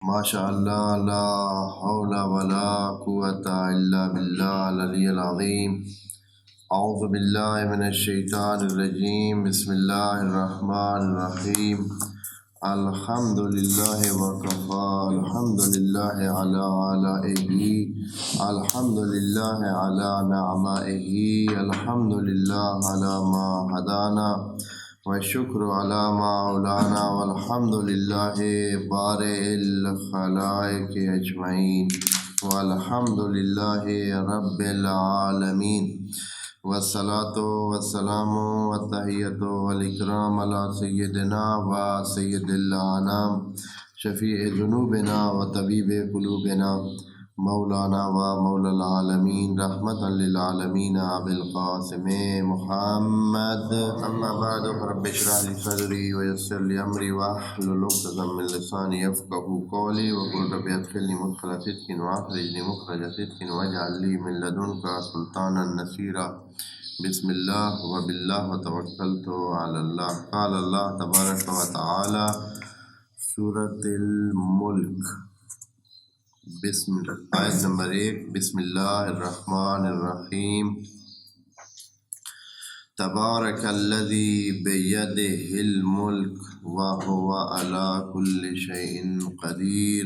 ماشاء اللہ لا حول ولا قوۃ الا باللہ العلی العظیم۔ اعوذ باللہ من الشیطان الرجیم، بسم اللہ الرحمن الرحیم۔ الحمد للہ وکفی، الحمد للہ علی آلائہ، الحمد للہ علی نعمائہ، الحمد للہ علی ما ہدانا والشکر علی ما اولانا، والحمد للہ بارئ الخلائق اجمعین، والحمد للہ رب العالمین، والصلاة والسلام والتحیۃ والاکرام علی سیدنا و سید الانام، شفیع ذنوبنا و طبیب قلوبنا، مولانا و مولا العالمین، رحمۃ للعالمین، ابی القاسم محمد۔ اما بعد فرب اشرح لی صدری ویسر لی امری واحلل عقدۃ من لسانی یفقهوا قولی وقل رب ادخلنی مدخل صدق واخرجنی مخرج صدق واجعل لی من لدنک سلطانا نصیرا۔ بسم اللہ وباللہ توکلت علی اللہ۔ قال اللہ تبارک و تعالی، سورۃ الملک، آیت نمبر 1، بسم اللہ الرحمن الرحیم۔ تبارک الذی بیدہ الملک وہو علی کل شیء قدیر،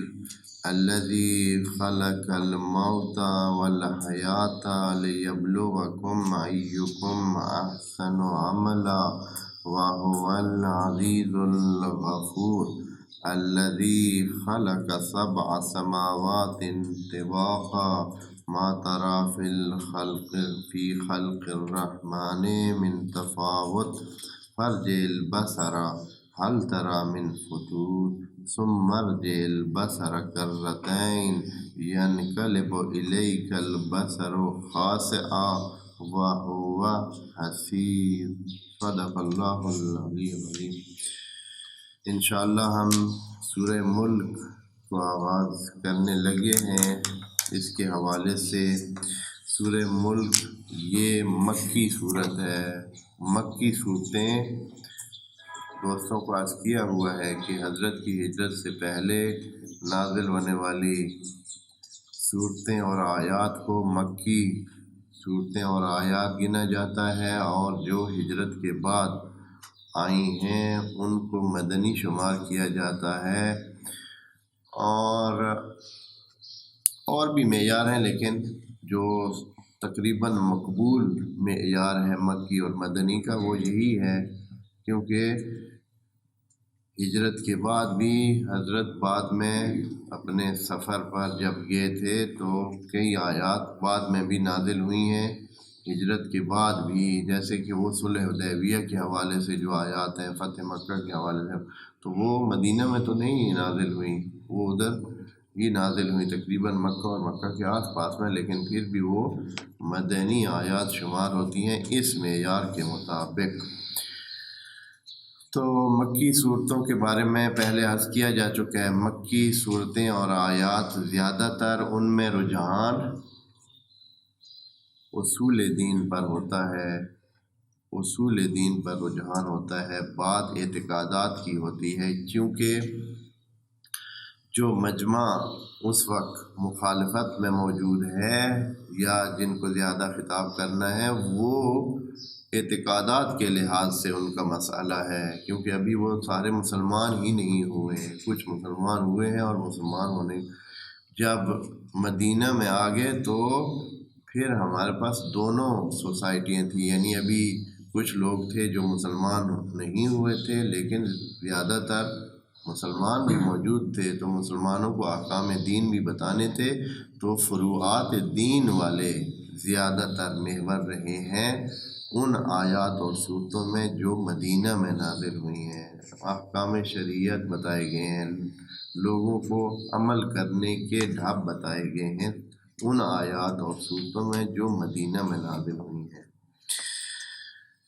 الذی خلق الموت والحیاۃ لیبلوکم ایکم احسن عملا وہو العزیز الغفور، الذی خلق سبع سماوات طباقا ما تری فی خلق الرحمن من تفاوت فارجع البصر هل تری من فطور ثم ارجع البصر کرتین ینقلب الیک البصر خاسئا وہو حسیر۔ صدق اللہ العلی العظیم۔ انشاءاللہ ہم سورہ ملک کو آغاز کرنے لگے ہیں۔ اس کے حوالے سے سورہ ملک یہ مکی صورت ہے۔ مکی صورتیں دوستوں کو عرض کیا ہوا ہے کہ حضرت کی ہجرت سے پہلے نازل ہونے والی صورتیں اور آیات کو مکی صورتیں اور آیات گنا جاتا ہے، اور جو ہجرت کے بعد آئی ہیں ان کو مدنی شمار کیا جاتا ہے۔ اور بھی معیار ہیں، لیکن جو تقریباً مقبول معیار ہے مکی اور مدنی کا وہ یہی ہے، کیونکہ ہجرت کے بعد بھی حضرت بعد میں اپنے سفر پر جب گئے تھے تو کئی آیات بعد میں بھی نازل ہوئی ہیں ہجرت کے بعد بھی، جیسے کہ وہ صلح حدیبیہ کے حوالے سے جو آیات ہیں، فتح مکہ کے حوالے سے، تو وہ مدینہ میں تو نہیں نازل ہوئیں، وہ ادھر ہی نازل ہوئی تقریباً مکہ اور مکہ کے آس پاس میں، لیکن پھر بھی وہ مدنی آیات شمار ہوتی ہیں اس معیار کے مطابق۔ تو مکی صورتوں کے بارے میں پہلے عرض کیا جا چکا ہے۔ مکی صورتیں اور آیات زیادہ تر ان میں رجحان اصول دین پر ہوتا ہے، اصول دین پر رجحان ہوتا ہے، بات اعتقادات کی ہوتی ہے، کیونکہ جو مجمع اس وقت مخالفت میں موجود ہے یا جن کو زیادہ خطاب کرنا ہے وہ اعتقادات کے لحاظ سے ان کا مسئلہ ہے، کیونکہ ابھی وہ سارے مسلمان ہی نہیں ہوئے ہیں، کچھ مسلمان ہوئے ہیں اور مسلمان ہونے جب مدینہ میں آ گئے تو پھر ہمارے پاس دونوں سوسائٹیاں تھیں، یعنی ابھی کچھ لوگ تھے جو مسلمان نہیں ہوئے تھے لیکن زیادہ تر مسلمان بھی موجود تھے، تو مسلمانوں کو احکام دین بھی بتانے تھے، تو فروعات دین والے زیادہ تر محور رہے ہیں ان آیات اور صورتوں میں جو مدینہ میں نازل ہوئی ہیں۔ احکام شریعت بتائے گئے ہیں، لوگوں کو عمل کرنے کے ڈھاب بتائے گئے ہیں ان آیات اور صورتوں میں جو مدینہ میں نازل ہوئی ہیں۔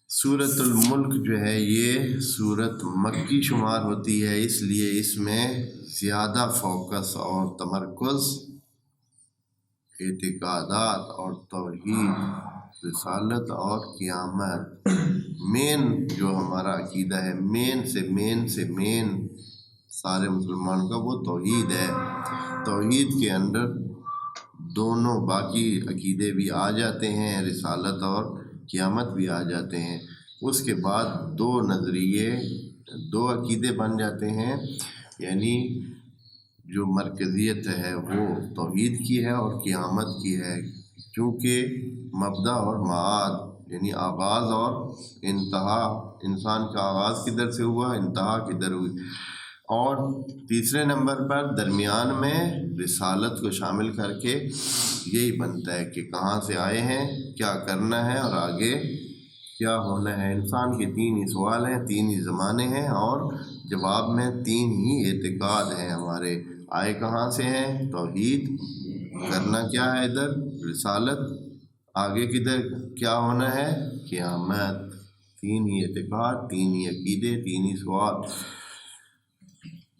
سورۃ الملک جو ہے یہ سورت مکی شمار ہوتی ہے، اس لیے اس میں زیادہ فوکس اور تمرکز اعتقادات اور توحید، رسالت اور قیامت، مین جو ہمارا عقیدہ ہے، مین سے مین سارے مسلمانوں کا، وہ توحید ہے۔ توحید کے اندر دونوں باقی عقیدے بھی آ جاتے ہیں، رسالت اور قیامت بھی آ جاتے ہیں۔ اس کے بعد دو نظریے، دو عقیدے بن جاتے ہیں، یعنی جو مرکزیت ہے وہ توحید کی ہے اور قیامت کی ہے، کیونکہ مبدا اور معاد یعنی آغاز اور انتہا، انسان کا آغاز کدھر سے ہوا، انتہا کدھر ہوئی۔ اور تیسرے نمبر پر درمیان میں رسالت کو شامل کر کے یہی بنتا ہے کہ کہاں سے آئے ہیں، کیا کرنا ہے اور آگے کیا ہونا ہے۔ انسان کے تین ہی سوال ہیں، تین ہی زمانے ہیں، اور جواب میں تین ہی اعتقاد ہیں ہمارے۔ آئے کہاں سے ہیں، توحید، کرنا کیا ہے ادھر، رسالت، آگے کدھر کیا ہونا ہے، قیامت۔ تین ہی اعتقاد، تین ہی عقیدے، تین ہی سوال۔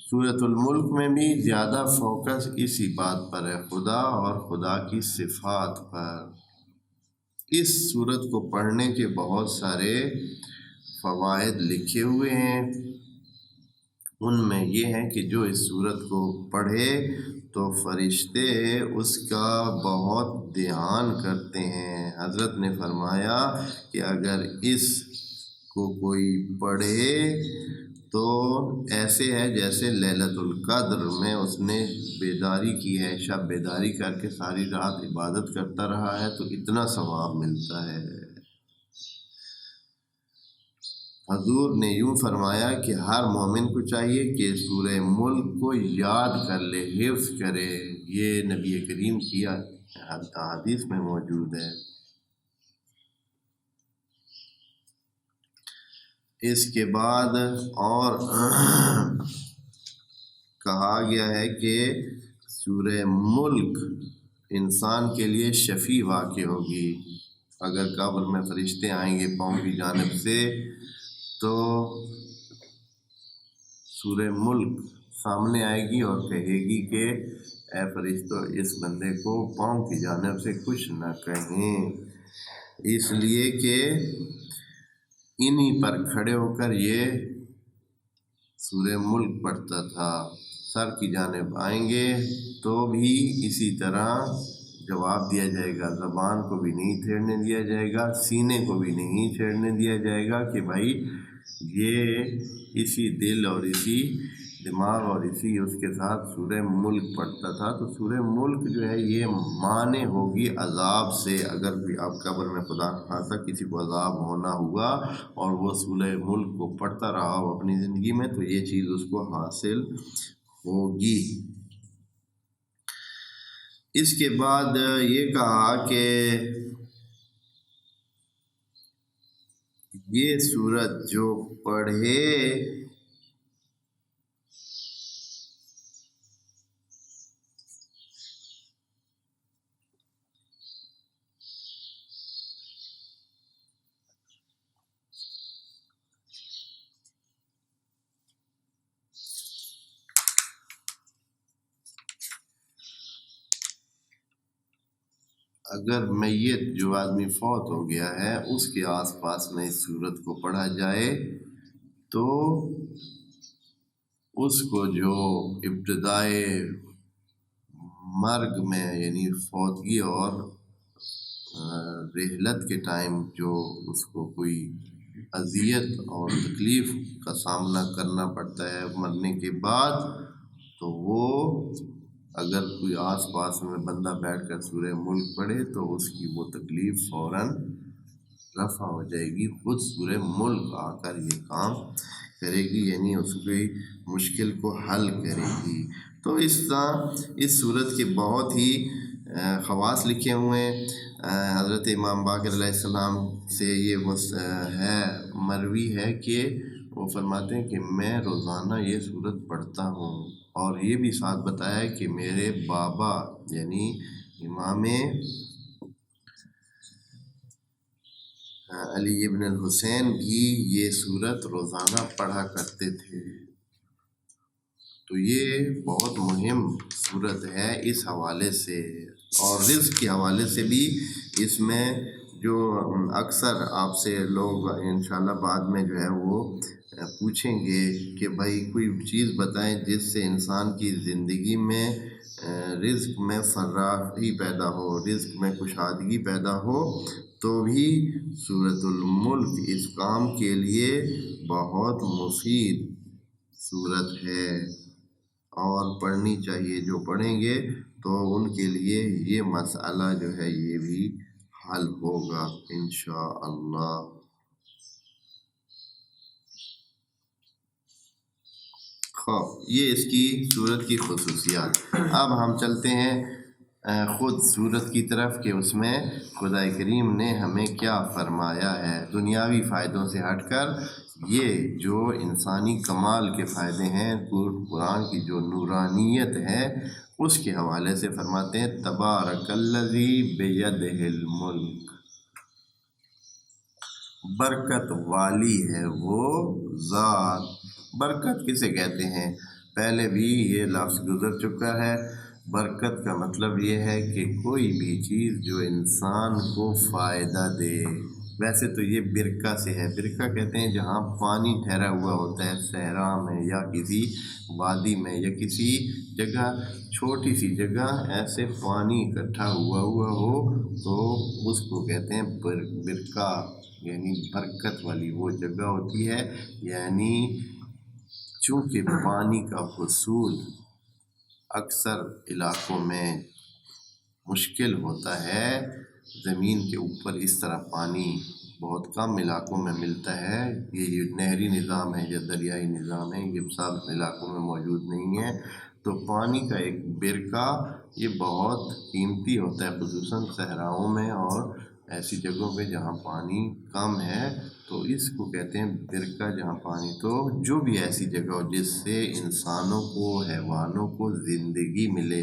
سورۃ الملک میں بھی زیادہ فوکس اسی بات پر ہے، خدا اور خدا کی صفات پر۔ اس سورت کو پڑھنے کے بہت سارے فوائد لکھے ہوئے ہیں، ان میں یہ ہے کہ جو اس سورت کو پڑھے تو فرشتے اس کا بہت دھیان کرتے ہیں۔ حضرت نے فرمایا کہ اگر اس کو کوئی پڑھے تو ایسے ہے جیسے لیلۃ القدر میں اس نے بیداری کی ہے، شب بیداری کر کے ساری رات عبادت کرتا رہا ہے تو اتنا ثواب ملتا ہے۔ حضور نے یوں فرمایا کہ ہر مومن کو چاہیے کہ سورہ ملک کو یاد کر لے، حفظ کرے۔ یہ نبی کریم کی حدیث میں موجود ہے۔ اس کے بعد اور کہا گیا ہے کہ سورہ ملک انسان کے لیے شفیع واقع ہوگی۔ اگر قبر میں فرشتے آئیں گے پاؤں کی جانب سے تو سورہ ملک سامنے آئے گی اور کہے گی کہ اے فرشتوں اس بندے کو پاؤں کی جانب سے کچھ نہ کہیں، اس لیے کہ انہی پر کھڑے ہو کر یہ سورہ ملک پڑھتا تھا۔ سر کی جانب آئیں گے تو بھی اسی طرح جواب دیا جائے گا، زبان کو بھی نہیں چھیڑنے دیا جائے گا، سینے کو بھی نہیں چھیڑنے دیا جائے گا کہ بھائی یہ اسی دل اور اسی دماغ اور اسی اس کے ساتھ سورہ ملک پڑھتا تھا۔ تو سورہ ملک جو ہے یہ مانے ہوگی عذاب سے۔ اگر بھی آپ قبر میں خدا خاصہ کسی کو عذاب ہونا ہوا اور وہ سورہ ملک کو پڑھتا رہا ہو اپنی زندگی میں تو یہ چیز اس کو حاصل ہوگی۔ اس کے بعد یہ کہا کہ یہ سورت جو پڑھے اگر میت جو آدمی فوت ہو گیا ہے اس کے آس پاس میں اس سورت کو پڑھا جائے تو اس کو جو ابتدائے مرگ میں یعنی فوتگی اور رحلت کے ٹائم جو اس کو کوئی اذیت اور تکلیف کا سامنا کرنا پڑتا ہے مرنے کے بعد، تو وہ اگر کوئی آس پاس میں بندہ بیٹھ کر سورہ ملک پڑھے تو اس کی وہ تکلیف فوراً رفع ہو جائے گی۔ خود سورہ ملک آ کر یہ کام کرے گی، یعنی اس کی مشکل کو حل کرے گی۔ تو اس طرح اس سورت کے بہت ہی خواص لکھے ہوئے ہیں۔ حضرت امام باقر علیہ السلام سے یہ ہے مروی ہے کہ وہ فرماتے ہیں کہ میں روزانہ یہ سورت پڑھتا ہوں، اور یہ بھی ساتھ بتایا ہے کہ میرے بابا یعنی امام علی ابن الحسین بھی یہ سورت روزانہ پڑھا کرتے تھے۔ تو یہ بہت مہم سورت ہے اس حوالے سے، اور رزق کے حوالے سے بھی اس میں جو اکثر آپ سے لوگ انشاءاللہ بعد میں جو ہے وہ پوچھیں گے کہ بھائی کوئی چیز بتائیں جس سے انسان کی زندگی میں رزق میں فراخی پیدا ہو، رزق میں کشادگی پیدا ہو، تو بھی سورۃ الملک اس کام کے لیے بہت مفید سورت ہے اور پڑھنی چاہیے۔ جو پڑھیں گے تو ان کے لیے یہ مسئلہ جو ہے یہ بھی حل ہوگا انشاءاللہ۔ یہ اس کی صورت کی خصوصیات۔ اب ہم چلتے ہیں خود صورت کی طرف کہ اس میں خدا کریم نے ہمیں کیا فرمایا ہے۔ دنیاوی فائدوں سے ہٹ کر یہ جو انسانی کمال کے فائدے ہیں، قرآن کی جو نورانیت ہے اس کے حوالے سے فرماتے ہیں تبارک الذی بیدہ الملک، برکت والی ہے وہ ذات۔ برکت کسے کہتے ہیں؟ پہلے بھی یہ لفظ گزر چکا ہے۔ برکت کا مطلب یہ ہے کہ کوئی بھی چیز جو انسان کو فائدہ دے۔ ویسے تو یہ برکہ سے ہے، برکہ کہتے ہیں جہاں پانی ٹھہرا ہوا ہوتا ہے، صحرا میں یا کسی وادی میں یا کسی جگہ، چھوٹی سی جگہ ایسے پانی اکٹھا ہوا ہو تو اس کو کہتے ہیں برکہ، یعنی برکت والی وہ جگہ ہوتی ہے۔ یعنی چونکہ پانی کا حصول اکثر علاقوں میں مشکل ہوتا ہے، زمین کے اوپر اس طرح پانی بہت کم علاقوں میں ملتا ہے، یہ نہری نظام ہے یا دریائی نظام ہے، یہ سب علاقوں میں موجود نہیں ہے، تو پانی کا ایک برکہ یہ بہت قیمتی ہوتا ہے، خصوصاً صحراؤں میں اور ایسی جگہوں پہ جہاں پانی کم ہے، تو اس کو کہتے ہیں برکہ جہاں پانی۔ تو جو بھی ایسی جگہ ہو جس سے انسانوں کو، حیوانوں کو زندگی ملے،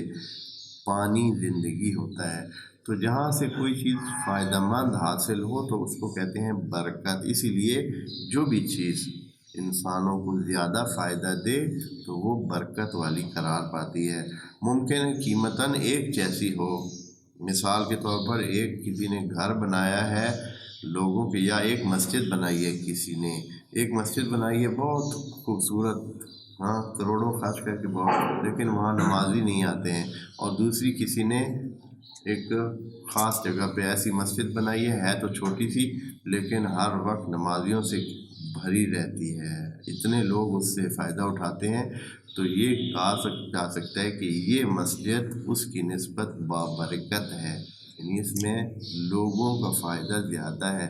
پانی زندگی ہوتا ہے، تو جہاں سے کوئی چیز فائدہ مند حاصل ہو تو اس کو کہتے ہیں برکت۔ اسی لیے جو بھی چیز انسانوں کو زیادہ فائدہ دے تو وہ برکت والی قرار پاتی ہے۔ ممکن ہے قیمتاً ایک جیسی ہو، مثال کے طور پر ایک کسی نے گھر بنایا ہے لوگوں کے، یا ایک مسجد بنائی ہے، کسی نے ایک مسجد بنائی ہے بہت خوبصورت، کروڑوں خرچ کر کے بہت، لیکن وہاں نمازی نہیں آتے ہیں، اور دوسری کسی نے ایک خاص جگہ پہ ایسی مسجد بنائی ہے تو چھوٹی سی لیکن ہر وقت نمازیوں سے بھری رہتی ہے، اتنے لوگ اس سے فائدہ اٹھاتے ہیں، تو یہ کہا جا سکتا ہے کہ یہ مسجد اس کی نسبت بابرکت ہے، یعنی اس میں لوگوں کا فائدہ زیادہ ہے۔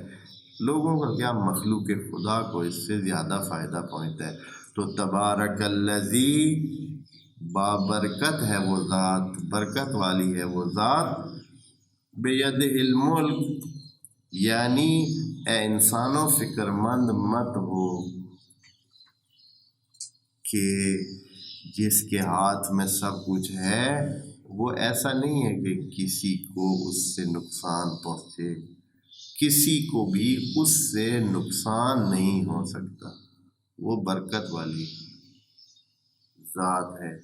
لوگوں کا کیا، مخلوق خدا کو اس سے زیادہ فائدہ پہنچتا ہے۔ تو تبارک الذی، بابرکت ہے وہ ذات، برکت والی ہے وہ ذات، بیدہ الملک، یعنی اے انسانوں فکر مند مت ہو کہ جس کے ہاتھ میں سب کچھ ہے وہ ایسا نہیں ہے کہ کسی کو اس سے نقصان پہنچے، کسی کو بھی اس سے نقصان نہیں ہو سکتا، وہ برکت والی ذات ہے۔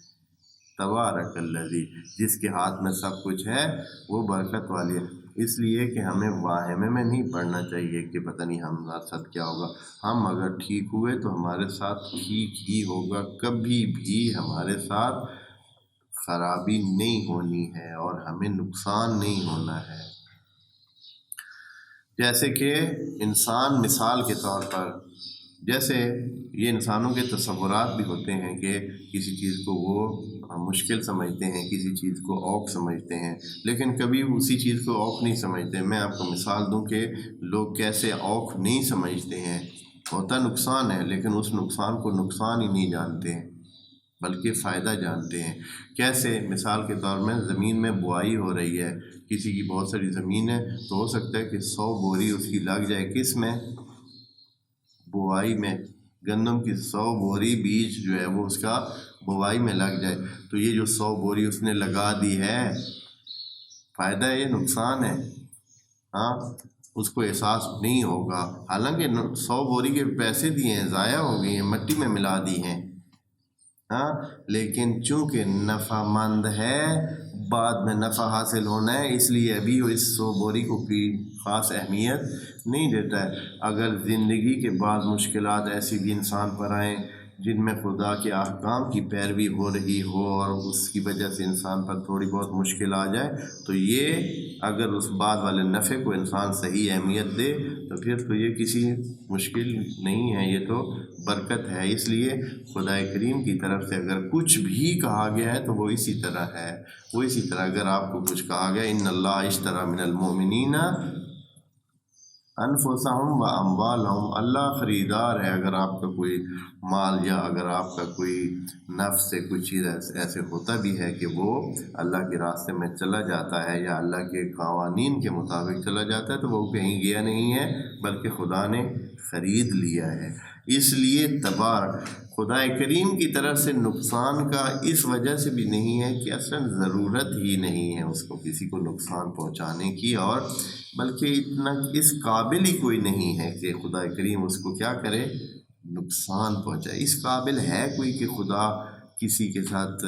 تبارک الذی، جس کے ہاتھ میں سب کچھ ہے وہ برکت والی ہے۔ اس لیے کہ ہمیں واہمے میں نہیں پڑھنا چاہیے کہ پتہ نہیں ہمارے ساتھ کیا ہوگا، ہم اگر ٹھیک ہوئے تو ہمارے ساتھ ٹھیک ہی ہوگا، کبھی بھی ہمارے ساتھ خرابی نہیں ہونی ہے اور ہمیں نقصان نہیں ہونا ہے۔ جیسے کہ انسان، مثال کے طور پر، جیسے یہ انسانوں کے تصورات بھی ہوتے ہیں کہ کسی چیز کو وہ مشکل سمجھتے ہیں، کسی چیز کو اوکھ سمجھتے ہیں، لیکن کبھی اسی چیز کو اوکھ نہیں سمجھتے۔ میں آپ کو مثال دوں کہ لوگ کیسے اوکھ نہیں سمجھتے ہیں، ہوتا نقصان ہے لیکن اس نقصان کو نقصان ہی نہیں جانتے ہیں بلکہ فائدہ جانتے ہیں۔ کیسے؟ مثال کے طور میں زمین میں بوائی ہو رہی ہے، کسی کی بہت ساری زمین ہے تو ہو سکتا ہے کہ 100 بوری اس کی لگ جائے، کس میں؟ بوائی میں، گندم کی 100 بوری بیج جو ہے وہ اس کا بوائی میں لگ جائے، تو یہ جو 100 بوری اس نے لگا دی ہے، فائدہ ہے یا نقصان ہے؟ اس کو احساس نہیں ہوگا، حالانکہ 100 بوری کے پیسے دیے ہیں، ضائع ہو گئی ہیں، مٹی میں ملا دی ہیں، لیکن چونکہ نفع مند ہے، بعد میں نفع حاصل ہونا ہے، اس لیے ابھی وہ اس 100 بوری کو کوئی خاص اہمیت نہیں دیتا ہے۔ اگر زندگی کے بعد مشکلات ایسی بھی انسان پر آئیں جن میں خدا کے احکام کی پیروی ہو رہی ہو اور اس کی وجہ سے انسان پر تھوڑی بہت مشکل آ جائے، تو یہ اگر اس بعد والے نفع کو انسان صحیح اہمیت دے تو پھر تو یہ کسی مشکل نہیں ہے، یہ تو برکت ہے۔ اس لیے خدا کریم کی طرف سے اگر کچھ بھی کہا گیا ہے تو وہ اسی طرح ہے، وہ اسی طرح اگر آپ کو کچھ کہا گیا ان اللہ اشتری من المؤمنین انفسہم و اموالہم، اللہ خریدار ہے اگر آپ کا کوئی مال یا اگر آپ کا کوئی نفس سے کوئی چیز ایسے ہوتا بھی ہے کہ وہ اللہ کے راستے میں چلا جاتا ہے یا اللہ کے قوانین کے مطابق چلا جاتا ہے تو وہ کہیں گیا نہیں ہے بلکہ خدا نے خرید لیا ہے۔ اس لیے خدا کریم کی طرف سے نقصان کا اس وجہ سے بھی نہیں ہے کہ اصلاً ضرورت ہی نہیں ہے اس کو کسی کو نقصان پہنچانے کی، اور بلکہ اتنا اس قابل ہی کوئی نہیں ہے کہ خدا کریم اس کو کیا کرے، نقصان پہنچائے۔ اس قابل ہے کوئی کہ خدا کسی کے ساتھ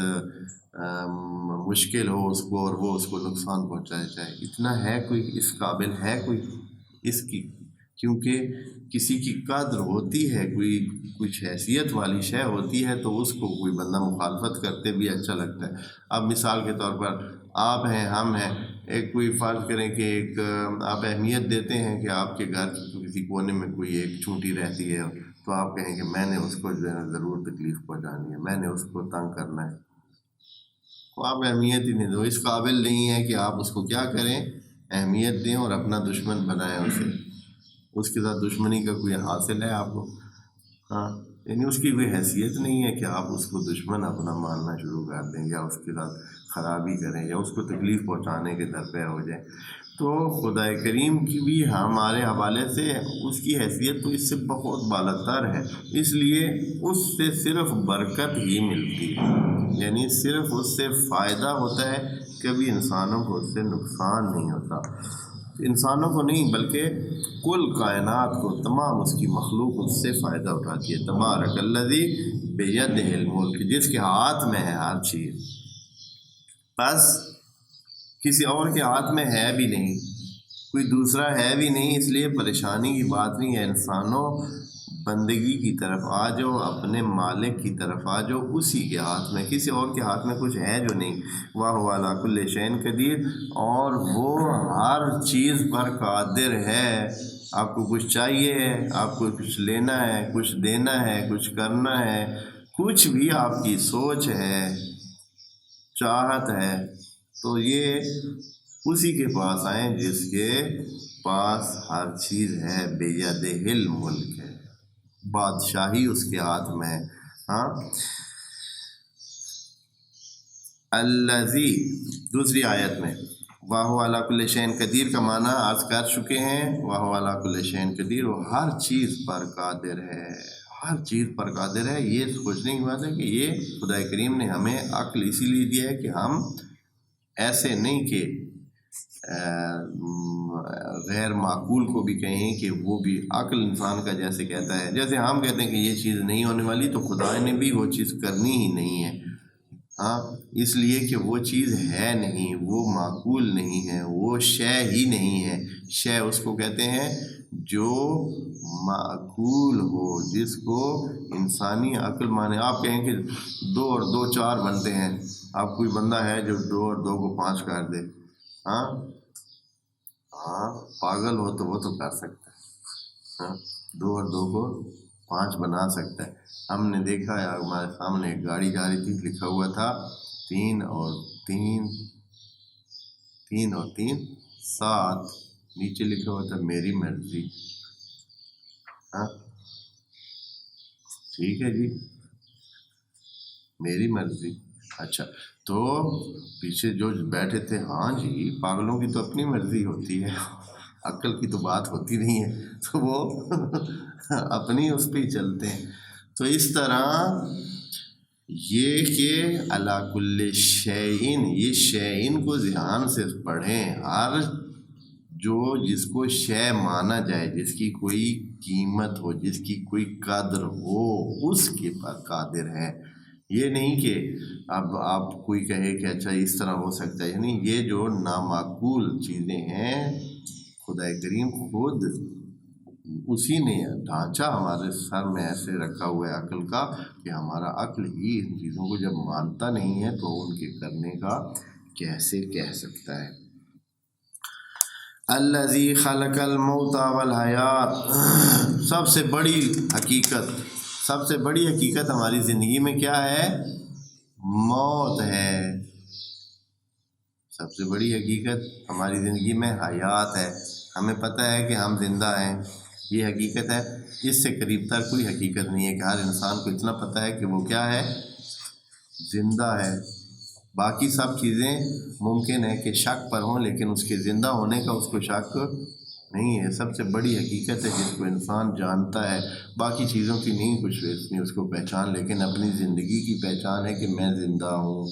مشکل ہو اس کو اور وہ اس کو نقصان پہنچایا جائے؟ اتنا ہے کوئی، اس قابل ہے کوئی اس کی؟ کیونکہ کسی کی قدر ہوتی ہے، کوئی کچھ حیثیت والی شے ہوتی ہے تو اس کو کوئی بندہ مخالفت کرتے بھی اچھا لگتا ہے۔ اب مثال کے طور پر آپ ہیں، ہم ہیں، ایک کوئی فرض کریں کہ ایک آپ اہمیت دیتے ہیں کہ آپ کے گھر کی کسی کونے میں کوئی ایک چونٹی رہتی ہے تو آپ کہیں کہ میں نے اس کو جو ہے ضرور تکلیف پہنچانی ہے، میں نے اس کو تنگ کرنا ہے، تو آپ اہمیت ہی نہیں دو، اس قابل نہیں ہے کہ آپ اس کو کیا کریں، اہمیت دیں اور اپنا دشمن بنائیں اسے، اس کے ساتھ دشمنی کا کوئی حاصل ہے آپ کو؟ ہاں، یعنی اس کی کوئی حیثیت نہیں ہے کہ آپ اس کو دشمن اپنا ماننا شروع کر دیں یا اس کے ساتھ خرابی کریں یا اس کو تکلیف پہنچانے کے درپے ہو جائیں۔ تو خدا کریم کی بھی ہمارے حوالے سے اس کی حیثیت تو اس سے بہت بالا تر ہے، اس لیے اس سے صرف برکت ہی ملتی ہے، یعنی صرف اس سے فائدہ ہوتا ہے، کبھی انسانوں کو اس سے نقصان نہیں ہوتا، انسانوں کو نہیں بلکہ کل کائنات کو، تمام اس کی مخلوق اس سے فائدہ اٹھاتی ہے۔ تبارک الذی بیدہ الملک، جس کے ہاتھ میں ہے ہر چیز، بس کسی اور کے ہاتھ میں ہے بھی نہیں، کوئی دوسرا ہے بھی نہیں، اس لیے پریشانی کی بات نہیں ہے۔ انسانوں بندگی کی طرف آ جاؤ، اپنے مالک کی طرف آ جاؤ، اسی کے ہاتھ میں، کسی اور کے ہاتھ میں کچھ ہے جو نہیں۔ وَهُوَ عَلَىٰ كُلِّ شَيْءٍ قَدِيرٌ، اور وہ ہر چیز پر قادر ہے۔ آپ کو کچھ چاہیے ہے، آپ کو کچھ لینا ہے، کچھ دینا ہے، کچھ کرنا ہے، کچھ بھی آپ کی سوچ ہے، چاہت ہے، تو یہ اسی کے پاس آئیں جس کے پاس ہر چیز ہے، بیدہ الملک ہے، بادشاہی اس کے ہاتھ میں ہے۔ ہاں، الذی، دوسری آیت میں وَهُوَ عَلَىٰ كُلِّ شَيْءٍ قَدِيرٌ کا معنی عرض کر چکے ہیں۔ وَهُوَ عَلَىٰ كُلِّ شَيْءٍ قَدِيرٌ، وہ ہر چیز پر قادر ہے، ہر چیز پر قادر ہے۔ یہ سوچنے کی بات ہے کہ یہ خدا کریم نے ہمیں عقل اسی لیے دیا ہے کہ ہم ایسے نہیں کہ غیر معقول کو بھی کہیں کہ وہ بھی عقل انسان کا جیسے کہتا ہے، جیسے ہم کہتے ہیں کہ یہ چیز نہیں ہونے والی تو خدا نے بھی وہ چیز کرنی ہی نہیں ہے۔ ہاں، اس لیے کہ وہ چیز ہے نہیں، وہ معقول نہیں ہے، وہ شے ہی نہیں ہے۔ شے اس کو کہتے ہیں جو معقول ہو، جس کو انسانی عقل مانے۔ آپ کہیں کہ 2 اور 2 4 بنتے ہیں، آپ کوئی بندہ ہے جو 2 اور 2 کو 5 کر دے، ہاں ہاں، پاگل ہو تو وہ تو کر سکتا ہے، ہاں، 2 اور 2 کو 5 بنا سکتا ہے۔ ہم نے دیکھا ہے، ہمارے سامنے ایک گاڑی جا رہی تھی، لکھا ہوا تھا 3 اور 3 7، نیچے لکھا ہوا تھا میری مرضی۔ ہاں، ٹھیک ہے جی، میری مرضی، اچھا، تو پیچھے جو بیٹھے تھے، ہاں جی، پاگلوں کی تو اپنی مرضی ہوتی ہے، عقل کی تو بات ہوتی نہیں ہے، تو وہ اپنی اس پہ ہی چلتے ہیں۔ تو اس طرح یہ کہ عَلَىٰ كُلِّ شَيْءٍ، یہ شَيْءٍ کو ذہان سے پڑھیں، ہر جو جس کو شے مانا جائے، جس کی کوئی قیمت ہو، جس کی کوئی قدر ہو، اس کے پر قادر ہے۔ یہ نہیں کہ اب آپ کوئی کہے کہ اچھا اس طرح ہو سکتا ہے، یعنی یہ جو نامعقول چیزیں ہیں خدا کریم خود اسی نے ڈھانچہ ہمارے سر میں ایسے رکھا ہوا ہے عقل کا کہ ہمارا عقل ہی ان چیزوں کو جب مانتا نہیں ہے تو ان کے کرنے کا کیسے کہہ سکتا ہے۔ الذی خلق الموت والحیات، سب سے بڑی حقیقت ہماری زندگی میں کیا ہے؟ موت ہے۔ سب سے بڑی حقیقت ہماری زندگی میں حیات ہے، ہمیں پتہ ہے کہ ہم زندہ ہیں، یہ حقیقت ہے۔ اس سے قریب تر کوئی حقیقت نہیں ہے کہ ہر انسان کو اتنا پتہ ہے کہ وہ کیا ہے؟ زندہ ہے۔ باقی سب چیزیں ممکن ہے کہ شک پر ہوں، لیکن اس کے زندہ ہونے کا اس کو شک نہیں ہے۔ سب سے بڑی حقیقت ہے جس کو انسان جانتا ہے، باقی چیزوں کی نہیں کچھ نہیں اس کو پہچان، لیکن اپنی زندگی کی پہچان ہے کہ میں زندہ ہوں۔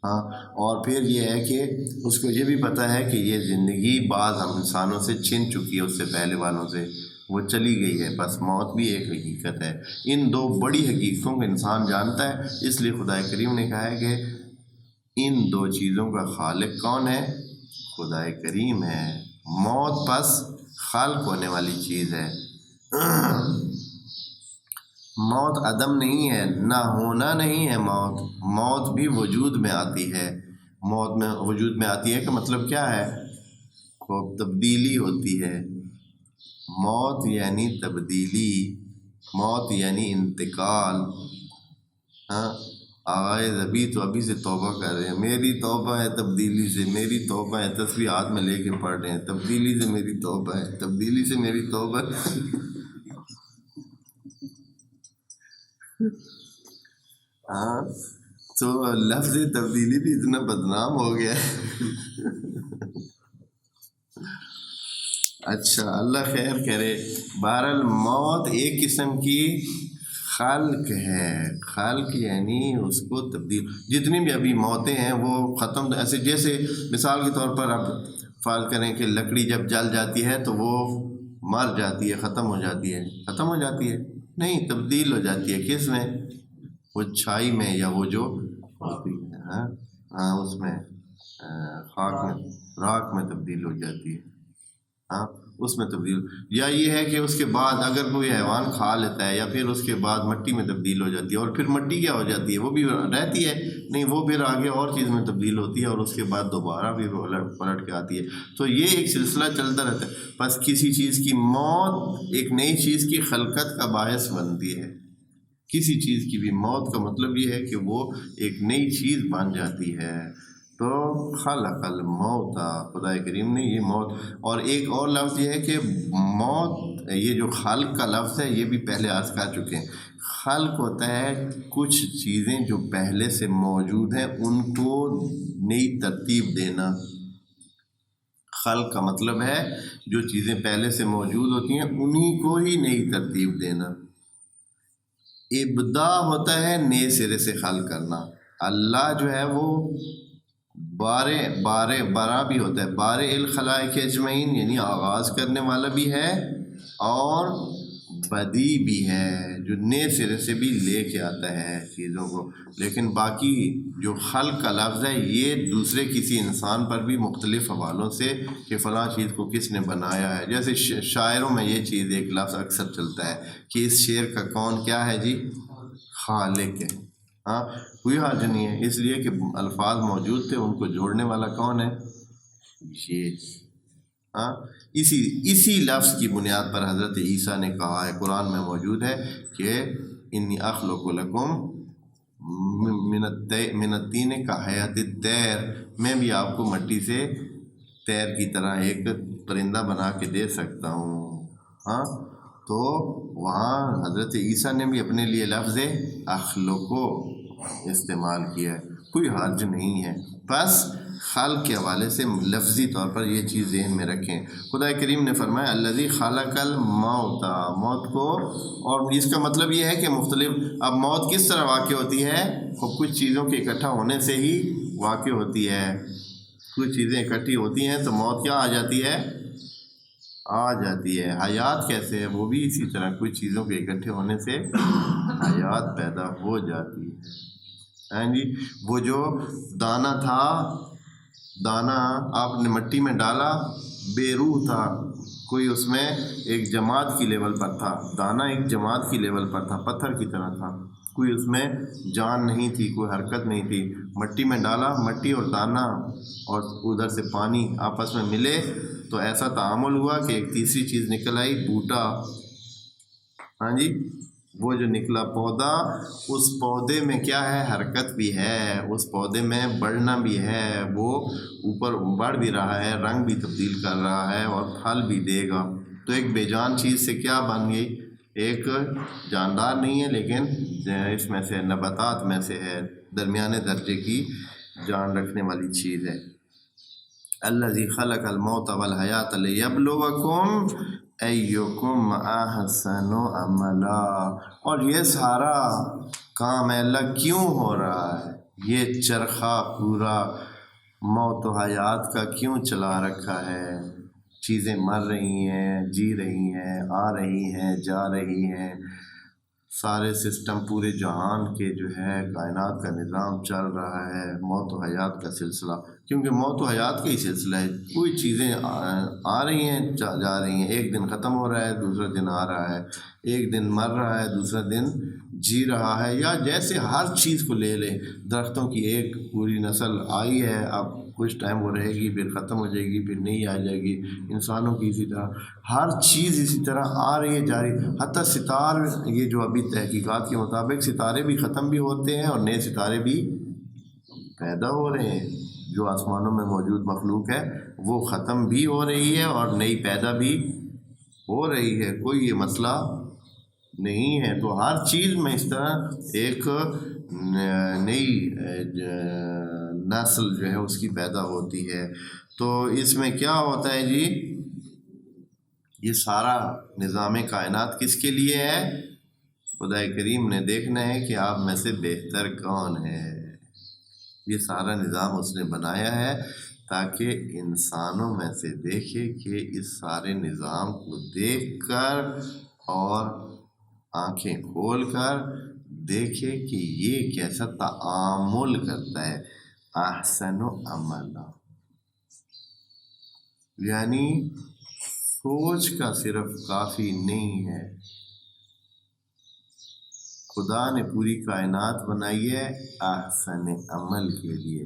ہاں، اور پھر یہ ہے کہ اس کو یہ بھی پتہ ہے کہ یہ زندگی بعض ہم انسانوں سے چھن چکی ہے، اس سے پہلے والوں سے وہ چلی گئی ہے، بس موت بھی ایک حقیقت ہے۔ ان دو بڑی حقیقتوں کو انسان جانتا ہے، اس لیے خدا کریم نے کہا ہے کہ ان دو چیزوں کا خالق کون ہے؟ خدا کریم ہے۔ موت پس خلق ہونے والی چیز ہے، موت عدم نہیں ہے، نہ ہونا نہیں ہے۔ موت بھی وجود میں آتی ہے۔ موت میں وجود میں آتی ہے کہ مطلب کیا ہے؟ خوب تبدیلی ہوتی ہے۔ موت یعنی تبدیلی، موت یعنی انتقال۔ ہاں، آغاز ابھی سے توبہ کر رہے ہیں، میری توبہ ہے تبدیلی سے، میری توبہ ہے، تسبیح ہاتھ میں لے کے پڑھ رہے ہیں، تبدیلی سے میری توبہ ہے، تبدیلی سے میری توبہ ہے۔ ہاں، تو لفظ تبدیلی بھی اتنا بدنام ہو گیا ہے۔ اچھا، اللہ خیر کرے۔ بہرحال موت ایک قسم کی خلق ہے، خلق یعنی اس کو تبدیل۔ جتنی بھی ابھی موتیں ہیں وہ ختم، ایسے جیسے مثال کے طور پر اب فرض کریں کہ لکڑی جب جل جاتی ہے تو وہ مر جاتی ہے، ختم ہو جاتی ہے، نہیں، تبدیل ہو جاتی ہے۔ کس میں؟ وہ چھائی میں، یا وہ جو ہوتی ہے ہاں اس میں خاک میں، راکھ میں تبدیل ہو جاتی ہے۔ ہاں، اس میں تبدیل، یا یہ ہے کہ اس کے بعد اگر کوئی حیوان کھا لیتا ہے، یا پھر اس کے بعد مٹی میں تبدیل ہو جاتی ہے، اور پھر مٹی کیا ہو جاتی ہے؟ وہ بھی رہتی ہے نہیں، وہ پھر آگے اور چیز میں تبدیل ہوتی ہے، اور اس کے بعد دوبارہ بھی پلٹ کے آتی ہے۔ تو یہ ایک سلسلہ چلتا رہتا ہے۔ بس کسی چیز کی موت ایک نئی چیز کی خلقت کا باعث بنتی ہے۔ کسی چیز کی بھی موت کا مطلب یہ ہے کہ وہ ایک نئی چیز بن جاتی ہے۔ تو خلق الموت، خدا کریم نے یہ موت، اور ایک اور لفظ یہ ہے کہ موت، یہ جو خلق کا لفظ ہے یہ بھی پہلے عرض کر چکے ہیں۔ خلق ہوتا ہے کچھ چیزیں جو پہلے سے موجود ہیں ان کو نئی ترتیب دینا۔ خلق کا مطلب ہے جو چیزیں پہلے سے موجود ہوتی ہیں انہی کو ہی نئی ترتیب دینا۔ ابدا ہوتا ہے نئے سرے سے خلق کرنا۔ اللہ جو ہے وہ برا بھی ہوتا ہے، بارئ الخلائق اجمعین، یعنی آغاز کرنے والا بھی ہے، اور بدی بھی ہے، جو نئے سرے سے بھی لے کے آتا ہے چیزوں کو۔ لیکن باقی جو خلق کا لفظ ہے یہ دوسرے کسی انسان پر بھی مختلف حوالوں سے کہ فلاں چیز کو کس نے بنایا ہے، جیسے شاعروں میں یہ چیز ایک لفظ اکثر چلتا ہے کہ اس شعر کا کون کیا ہے جی؟ خالق ہے۔ ہاں، کوئی حرج نہیں ہے، اس لیے کہ الفاظ موجود تھے، ان کو جوڑنے والا کون ہے؟ یہ ہاں، اسی لفظ کی بنیاد پر حضرت عیسیٰ نے کہا ہے، قرآن میں موجود ہے کہ انی اخلق لکم من الطین کہیئۃ الطیر، میں بھی آپ کو مٹی سے طیر کی طرح ایک پرندہ بنا کے دے سکتا ہوں۔ ہاں، تو وہاں حضرت عیسیٰ نے بھی اپنے لیے لفظ اخلقو استعمال کیا ہے، کوئی حرج نہیں ہے۔ بس خلق کے حوالے سے لفظی طور پر یہ چیز ذہن میں رکھیں۔ خدا کریم نے فرمایا الذی خلق الموت، موت کو، اور اس کا مطلب یہ ہے کہ مختلف، اب موت کس طرح واقع ہوتی ہے؟ کچھ چیزوں کے اکٹھا ہونے سے ہی واقع ہوتی ہے۔ کچھ چیزیں اکٹھی ہوتی ہیں تو موت کیا آ جاتی ہے؟ آ جاتی ہے۔ حیات کیسے ہے؟ وہ بھی اسی طرح کچھ چیزوں کے اکٹھے ہونے سے حیات پیدا ہو جاتی ہے۔ ہاں جی، وہ جو دانہ تھا، دانہ آپ نے مٹی میں ڈالا، بے روح تھا، کوئی اس میں ایک جماعت کی لیول پر تھا، دانہ ایک جماعت کی لیول پر تھا، پتھر کی طرح تھا، کوئی اس میں جان نہیں تھی، کوئی حرکت نہیں تھی، مٹی میں ڈالا، مٹی اور دانہ اور ادھر سے پانی آپس میں ملے تو ایسا تعامل ہوا کہ ایک تیسری چیز نکل آئی، بوٹا۔ ہاں جی، وہ جو نکلا پودا، اس پودے میں کیا ہے؟ حرکت بھی ہے، اس پودے میں بڑھنا بھی ہے، وہ اوپر بڑھ بھی رہا ہے، رنگ بھی تبدیل کر رہا ہے اور پھل بھی دے گا۔ تو ایک بے جان چیز سے کیا بن گئی؟ ایک جاندار نہیں ہے لیکن اس میں سے نباتات میں سے ہے، درمیانے درجے کی جان رکھنے والی چیز ہے۔ الذی خلق الموت والحیات لیبلوکم ایکم احسن عملا۔ اور یہ سارا کام اللہ کیوں ہو رہا ہے؟ یہ چرخہ پورا موت و حیات کا کیوں چلا رکھا ہے؟ چیزیں مر رہی ہیں، جی رہی ہیں، آ رہی ہیں، جا رہی ہیں، سارے سسٹم پورے جہان کے جو ہے کائنات کا نظام چل رہا ہے، موت و حیات کا سلسلہ، کیونکہ موت و حیات کا ہی سلسلہ ہے۔ کوئی چیزیں آ رہی ہیں، جا رہی ہیں، ایک دن ختم ہو رہا ہے، دوسرا دن آ رہا ہے، ایک دن مر رہا ہے، دوسرا دن جی رہا ہے۔ یا جیسے ہر چیز کو لے لیں، درختوں کی ایک پوری نسل آئی ہے، اب کچھ ٹائم وہ رہے گی، پھر ختم ہو جائے گی، پھر نہیں آ جائے گی، انسانوں کی اسی طرح ہر چیز اسی طرح آ رہی ہے، جا رہی، حتیٰ ستارے، یہ جو ابھی تحقیقات کے مطابق ستارے بھی ختم بھی ہوتے ہیں اور نئے ستارے بھی پیدا ہو رہے ہیں۔ جو آسمانوں میں موجود مخلوق ہے وہ ختم بھی ہو رہی ہے اور نئی پیدا بھی ہو رہی ہے، کوئی یہ مسئلہ نہیں ہے۔ تو ہر چیز میں اس طرح ایک نئی نسل جو ہے اس کی پیدا ہوتی ہے۔ تو اس میں کیا ہوتا ہے جی؟ یہ سارا نظام کائنات کس کے لیے ہے؟ خدا کریم نے دیکھنا ہے کہ آپ میں سے بہتر کون ہے۔ یہ سارا نظام اس نے بنایا ہے تاکہ انسانوں میں سے دیکھے کہ اس سارے نظام کو دیکھ کر اور آنکھیں کھول کر دیکھے کہ یہ کیسا تعامل کرتا ہے، احسن عملا۔ یعنی سوچ کا صرف کافی نہیں ہے، خدا نے پوری کائنات بنائی ہے احسن عمل کے لیے،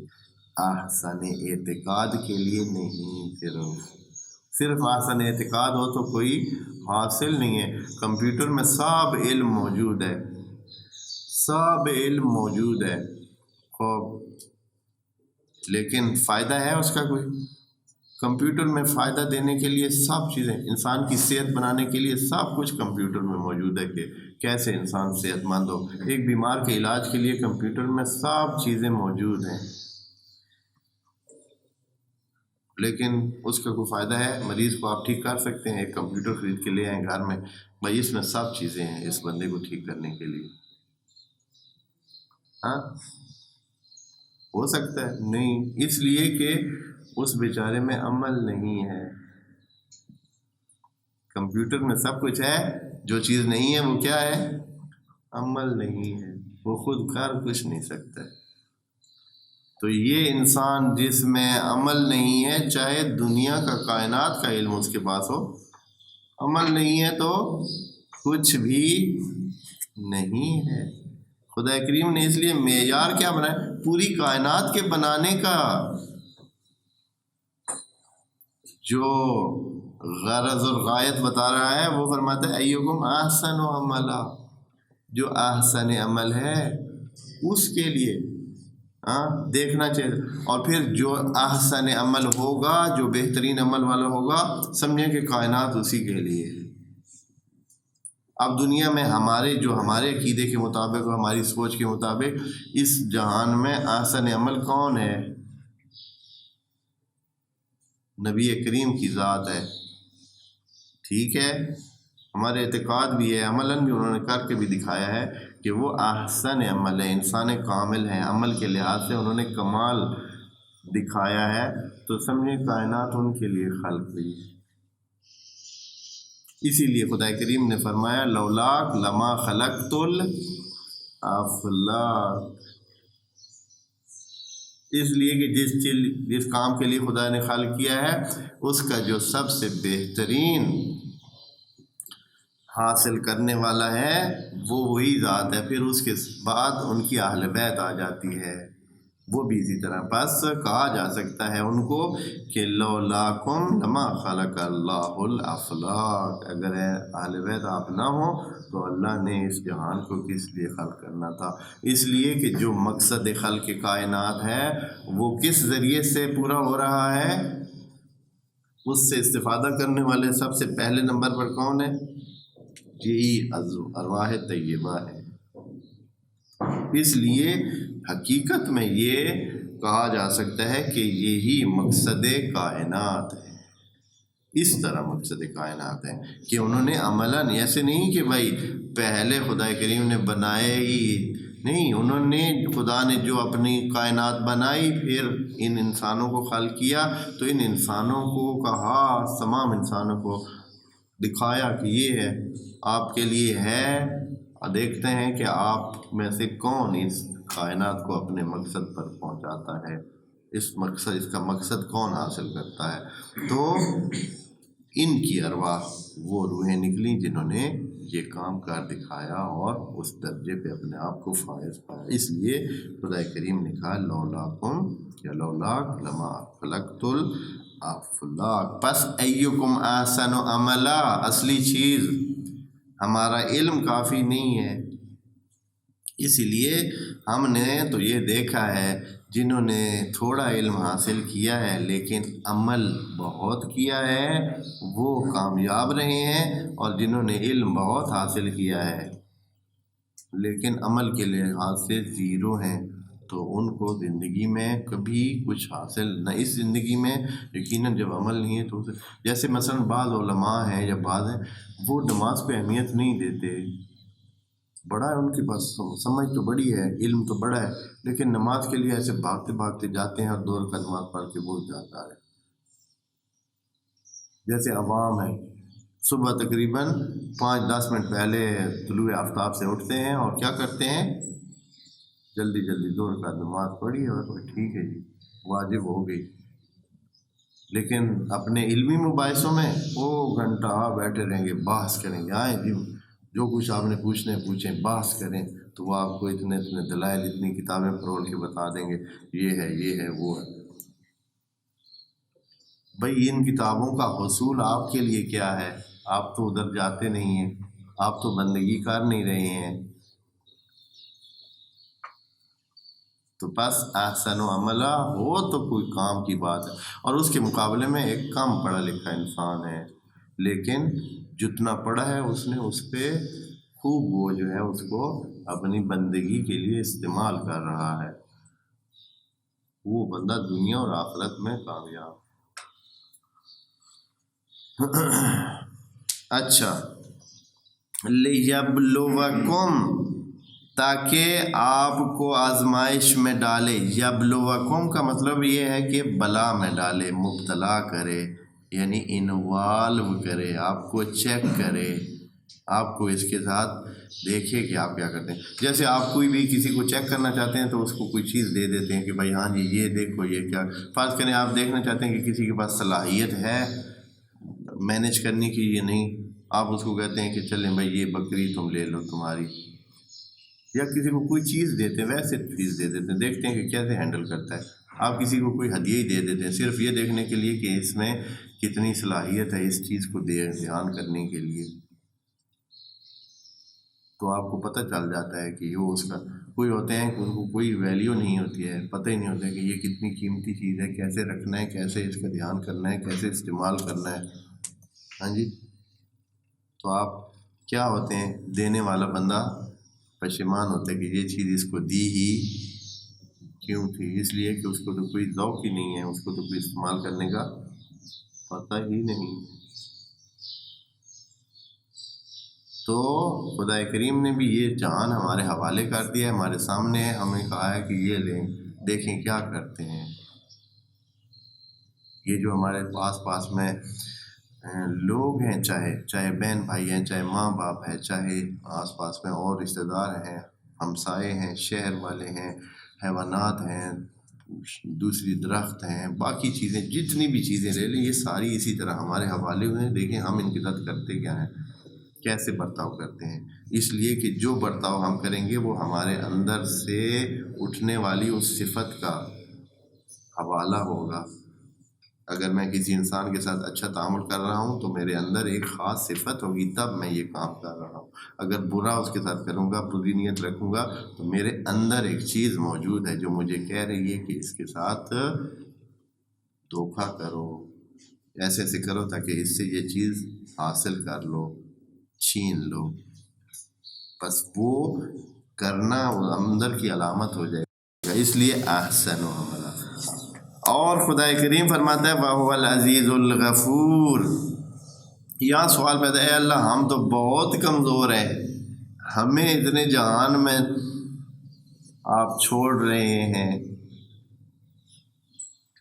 احسن اعتقاد کے لیے نہیں۔ صرف احسن اعتقاد ہو تو کوئی حاصل نہیں ہے۔ کمپیوٹر میں سب علم موجود ہے، سب علم موجود ہے، لیکن فائدہ ہے اس کا کوئی؟ کمپیوٹر میں فائدہ دینے کے لیے سب چیزیں، انسان کی صحت بنانے کے لیے سب کچھ کمپیوٹر میں موجود ہے کہ کیسے انسان صحت مند ہو۔ ایک بیمار کے علاج کے لیے کمپیوٹر میں سب چیزیں موجود ہیں، لیکن اس کا کوئی فائدہ ہے؟ مریض کو آپ ٹھیک کر سکتے ہیں، ایک کمپیوٹر خرید کے لے آئیں گھر میں، بھائی اس میں سب چیزیں ہیں اس بندے کو ٹھیک کرنے کے لیے، ہاں ہو سکتا ہے؟ نہیں، اس لیے کہ اس بیچارے میں عمل نہیں ہے۔ کمپیوٹر میں سب کچھ ہے، جو چیز نہیں ہے وہ کیا ہے؟ عمل نہیں ہے، وہ خود کر کچھ نہیں سکتا۔ تو یہ انسان جس میں عمل نہیں ہے، چاہے دنیا کا کائنات کا علم اس کے پاس ہو، عمل نہیں ہے تو کچھ بھی نہیں ہے۔ خدا کریم نے اس لیے معیار کیا بنایا پوری کائنات کے بنانے کا؟ جو غرض اور غایت بتا رہا ہے وہ فرماتا ہے ایکم احسن عملا، جو احسن عمل ہے اس کے لیے دیکھنا چاہیے۔ اور پھر جو احسن عمل ہوگا، جو بہترین عمل والا ہوگا، سمجھیں کہ کائنات اسی کے لیے ہے۔ اب دنیا میں ہمارے عقیدے کے مطابق، ہماری سوچ کے مطابق اس جہان میں احسن عمل کون ہے؟ نبی کریم کی ذات ہے، ٹھیک ہے، ہمارے اعتقاد بھی ہے، عملاً بھی انہوں نے کر کے بھی دکھایا ہے کہ وہ احسن عمل ہے، انسان کامل ہے، عمل کے لحاظ سے انہوں نے کمال دکھایا ہے۔ تو سمجھیں کائنات ان کے لیے خلق ہوئی، اسی لیے خدا کریم نے فرمایا لولاک لما خلقت الافلاک، اس لیے کہ جس کام کے لیے خدا نے خلق کیا ہے اس کا جو سب سے بہترین حاصل کرنے والا ہے وہ وہی ذات ہے، پھر اس کے بعد ان کی اہل بیت آ جاتی ہے، وہ بھی اسی طرح۔ بس کہا جا سکتا ہے ان کو کہ لولاکم لما خلق اللہ الافلاک، اگر اہل بیت آپ نہ ہوں تو اللہ نے اس جہان کو کس لیے خلق کرنا تھا؟ اس لیے کہ جو مقصد خلق کائنات ہے وہ کس ذریعے سے پورا ہو رہا ہے، اس سے استفادہ کرنے والے سب سے پہلے نمبر پر کون ہے؟ یہی ارواح طیبہ ہے۔ اس لیے حقیقت میں یہ کہا جا سکتا ہے کہ یہی مقصد کائنات ہے، اس طرح مقصد کائنات ہے کہ انہوں نے عملاً، ایسے نہیں کہ بھائی پہلے خدا کریم نے بنائے ہی نہیں، انہوں نے خدا نے جو اپنی کائنات بنائی پھر ان انسانوں کو خلق کیا، تو ان انسانوں کو کہا، تمام انسانوں کو دکھایا کہ یہ ہے آپ کے لیے ہے، اور دیکھتے ہیں کہ آپ میں سے کون اس کائنات کو اپنے مقصد پر پہنچاتا ہے، اس کا مقصد کون حاصل کرتا ہے۔ تو ان کی ارواح وہ روحیں نکلی جنہوں نے یہ کام کر دکھایا اور اس درجے پہ اپنے آپ کو فائز پایا۔ اس لیے خدا کریم نے کہا لولاکم یا لولاک لما خلقت الافلاک، پس ایکم احسن عملا، اصلی چیز ہمارا علم کافی نہیں ہے، اس لیے ہم نے تو یہ دیکھا ہے جنہوں نے تھوڑا علم حاصل کیا ہے لیکن عمل بہت کیا ہے وہ کامیاب رہے ہیں، اور جنہوں نے علم بہت حاصل کیا ہے لیکن عمل کے لحاظ سے زیرو ہیں، تو ان کو زندگی میں کبھی کچھ حاصل نہ، اس زندگی میں یقیناً جب عمل نہیں ہے تو جیسے مثلا بعض علماء ہیں یا بعض ہیں وہ نماز پہ اہمیت نہیں دیتے، بڑا ہے ان کے پاس سمجھ تو بڑی ہے، علم تو بڑا ہے، لیکن نماز کے لیے ایسے بھاگتے بھاگتے جاتے ہیں اور 2 رکعت نماز پڑھ کے وہ جاتا ہے۔ جیسے عوام ہے صبح تقریباً 5-10 منٹ پہلے طلوع آفتاب سے اٹھتے ہیں اور کیا کرتے ہیں، جلدی 2 رکعت نماز پڑھی اور ٹھیک ہے جی واجب ہو گئی، لیکن اپنے علمی مباحثوں میں وہ گھنٹہ بیٹھے رہیں گے، بحث کریں گے، آئیں جی جو کچھ آپ نے پوچھنے پوچھیں، بحث کریں، تو وہ آپ کو اتنے دلائل، اتنی کتابیں پرول کے بتا دیں گے یہ ہے وہ ہے۔ بھئی ان کتابوں کا حصول آپ کے لیے کیا ہے؟ آپ تو ادھر جاتے نہیں ہیں، آپ تو بندگی کر نہیں رہے ہیں، تو بس احسن و عملہ ہو تو کوئی کام کی بات ہے، اور اس کے مقابلے میں ایک کم پڑھا لکھا انسان ہے لیکن جتنا پڑھا ہے اس نے اس پہ خوب وہ جو ہے اس کو اپنی بندگی کے لیے استعمال کر رہا ہے، وہ بندہ دنیا اور آخرت میں کامیاب۔ اچھا، لیبلوکم، تاکہ آپ کو آزمائش میں ڈالے، یبلوکم کا مطلب یہ ہے کہ بلا میں ڈالے، مبتلا کرے، یعنی انوالو کرے، آپ کو چیک کرے، آپ کو اس کے ساتھ دیکھے کہ آپ کیا کرتے ہیں۔ جیسے آپ کوئی بھی کسی کو چیک کرنا چاہتے ہیں تو اس کو کوئی چیز دے دیتے ہیں کہ بھائی ہاں جی یہ دیکھو، یہ کیا، فرض کریں آپ دیکھنا چاہتے ہیں کہ کسی کے پاس صلاحیت ہے مینیج کرنے کی، یہ نہیں، آپ اس کو کہتے ہیں کہ چلیں بھائی یہ بکری تم لے لو تمہاری، یا کسی کو کوئی چیز دیتے ہیں، ویسے چیز دے دیتے ہیں، دیکھتے ہیں کہ کیسے ہینڈل کرتا ہے۔ آپ کسی کو کوئی ہدیہ ہی دے دیتے ہیں صرف یہ دیکھنے کے لیے کہ اس میں کتنی صلاحیت ہے اس چیز کو دھیان کرنے کے لیے، تو آپ کو پتہ چل جاتا ہے کہ وہ اس کا، کوئی ہوتے ہیں کہ ان کو کوئی ویلیو نہیں ہوتی ہے، پتہ ہی نہیں ہوتا ہے کہ یہ کتنی قیمتی چیز ہے، کیسے رکھنا ہے، کیسے اس کا دھیان کرنا ہے، کیسے استعمال کرنا ہے، ہاں جی۔ تو آپ کیا ہوتے ہیں، دینے والا بندہ پشیمان ہوتا ہے کہ یہ چیز اس کو دی ہی کیوں تھی، اس لیے کہ اس کو تو کوئی ذوق ہی نہیں ہے، اس کو تو کوئی استعمال کرنے کا پتہ ہی نہیں۔ تو خدا کریم نے بھی یہ جہان ہمارے حوالے کر دیا ہے، ہمارے سامنے ہے، ہمیں کہا ہے کہ یہ لیں، دیکھیں کیا کرتے ہیں۔ یہ جو ہمارے پاس میں لوگ ہیں، چاہے بہن بھائی ہیں، چاہے ماں باپ ہے، چاہے آس پاس میں اور رشتہ دار ہیں، ہمسائے ہیں، شہر والے ہیں، حیوانات ہیں، دوسری درخت ہیں، باقی چیزیں جتنی بھی چیزیں لے لیں، یہ ساری اسی طرح ہمارے حوالے ہوئے ہیں۔ دیکھیں ہم ان کے ساتھ کرتے کیا ہیں، کیسے برتاؤ کرتے ہیں۔ اس لیے کہ جو برتاؤ ہم کریں گے وہ ہمارے اندر سے اٹھنے والی اس صفت کا حوالہ ہوگا۔ اگر میں کسی انسان کے ساتھ اچھا تعامل کر رہا ہوں تو میرے اندر ایک خاص صفت ہوگی، تب میں یہ کام کر رہا ہوں۔ اگر برا اس کے ساتھ کروں گا، بری نیت رکھوں گا، تو میرے اندر ایک چیز موجود ہے جو مجھے کہہ رہی ہے کہ اس کے ساتھ دھوکہ کرو، ایسے ایسے کرو تاکہ اس سے یہ چیز حاصل کر لو، چھین لو۔ بس وہ کرنا اندر کی علامت ہو جائے گا، اس لیے احسن و عملا۔ اور خدا کریم فرماتا ہے وَهُوَ الْعَزِيزُ الْغَفُورُ۔ یہاں سوال پیدا ہے، اللہ ہم تو بہت کمزور ہیں، ہمیں اتنے جہان میں آپ چھوڑ رہے ہیں،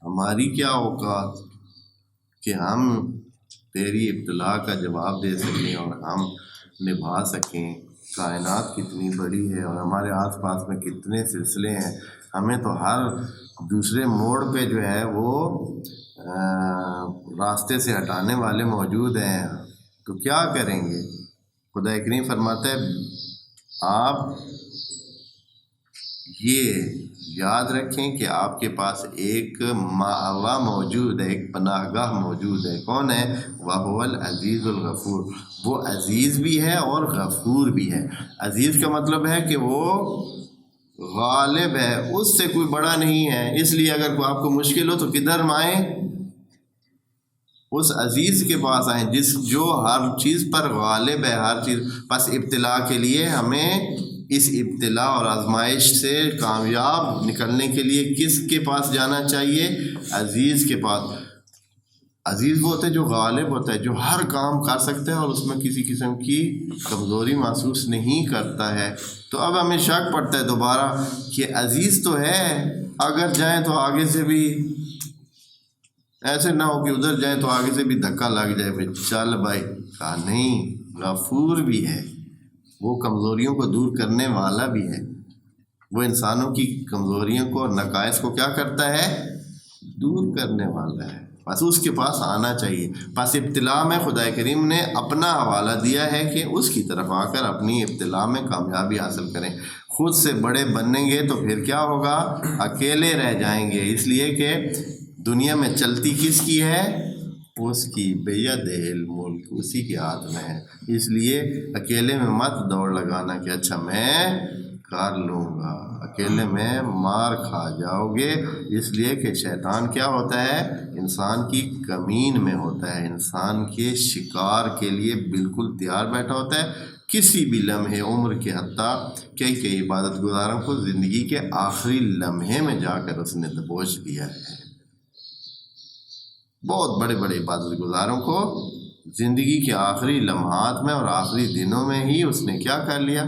ہماری کیا اوقات کہ ہم تیری ابتلاء کا جواب دے سکیں اور ہم نبھا سکیں۔ کائنات کتنی بڑی ہے اور ہمارے آس پاس میں کتنے سلسلے ہیں، ہمیں تو ہر دوسرے موڑ پہ جو ہے وہ راستے سے ہٹانے والے موجود ہیں، تو کیا کریں گے؟ خدا کریم فرماتا ہے آپ یہ یاد رکھیں کہ آپ کے پاس ایک مأویٰ موجود ہے، ایک پناہ گاہ موجود ہے۔ کون ہے؟ وَهُوَ الْعَزِيزُ الْغَفُورُ۔ وہ عزیز بھی ہے اور غفور بھی ہے۔ عزیز کا مطلب ہے کہ وہ غالب ہے، اس سے کوئی بڑا نہیں ہے، اس لیے اگر آپ کو مشکل ہو تو کدھر آئیں؟ اس عزیز کے پاس آئیں جو ہر چیز پر غالب ہے، ہر چیز۔ بس ابتلاء کے لیے ہمیں اس ابتلاء اور آزمائش سے کامیاب نکلنے کے لیے کس کے پاس جانا چاہیے؟ عزیز کے پاس۔ عزیز وہ ہوتا ہے جو غالب ہوتا ہے، جو ہر کام کر سکتا ہے اور اس میں کسی قسم کی کمزوری محسوس نہیں کرتا ہے۔ تو اب ہمیں شک پڑتا ہے دوبارہ کہ عزیز تو ہے، اگر جائیں تو آگے سے بھی ایسے نہ ہو کہ ادھر جائیں تو آگے سے بھی دھکا لگ جائے، پھر چل بھائی۔ کہا نہیں، غفور بھی ہے، وہ کمزوریوں کو دور کرنے والا بھی ہے، وہ انسانوں کی کمزوریوں کو اور نقائص کو کیا کرتا ہے؟ دور کرنے والا ہے۔ بس اس کے پاس آنا چاہیے۔ بس ابتلاء میں خدا کریم نے اپنا حوالہ دیا ہے کہ اس کی طرف آ کر اپنی ابتلاء میں کامیابی حاصل کریں۔ خود سے بڑے بنیں گے تو پھر کیا ہوگا؟ اکیلے رہ جائیں گے، اس لیے کہ دنیا میں چلتی کس کی ہے؟ اس کی، بیدہ الملک، اسی کے ہاتھ میں ہے۔ اس لیے اکیلے میں مت دوڑ لگانا کہ اچھا میں کر لوں گا، اکیلے میں مار کھا جاؤ گے۔ اس لیے کہ شیطان کیا ہوتا ہے؟ انسان کی کمین میں ہوتا ہے، انسان کے شکار کے لیے بالکل تیار بیٹھا ہوتا ہے۔ کسی بھی لمحے عمر کے حتیٰ کئی عبادت گزاروں کو زندگی کے آخری لمحے میں جا کر اس نے دبوچ دیا ہے۔ بہت بڑے بڑے عبادت گزاروں کو زندگی کے آخری لمحات میں اور آخری دنوں میں ہی اس نے کیا کر لیا؟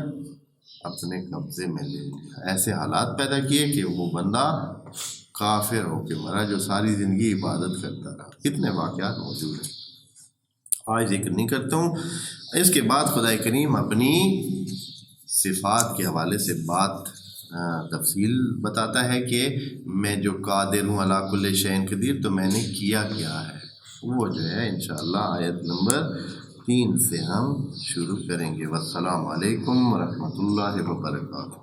اپنے قبضے میں لے لیا۔ ایسے حالات پیدا کیے کہ وہ بندہ کافر ہو کے مرا جو ساری زندگی عبادت کرتا رہا۔ کتنے واقعات موجود ہیں، آج ذکر نہیں کرتا ہوں۔ اس کے بعد خدا کریم اپنی صفات کے حوالے سے بات تفصیل بتاتا ہے کہ میں جو قادر ہوں علی کل شیء قدیر، تو میں نے کیا کیا ہے، وہ جو ہے انشاءاللہ آیت نمبر 3 سے ہم شروع کریں گے۔ والسلام علیکم ورحمۃ اللہ وبرکاتہ۔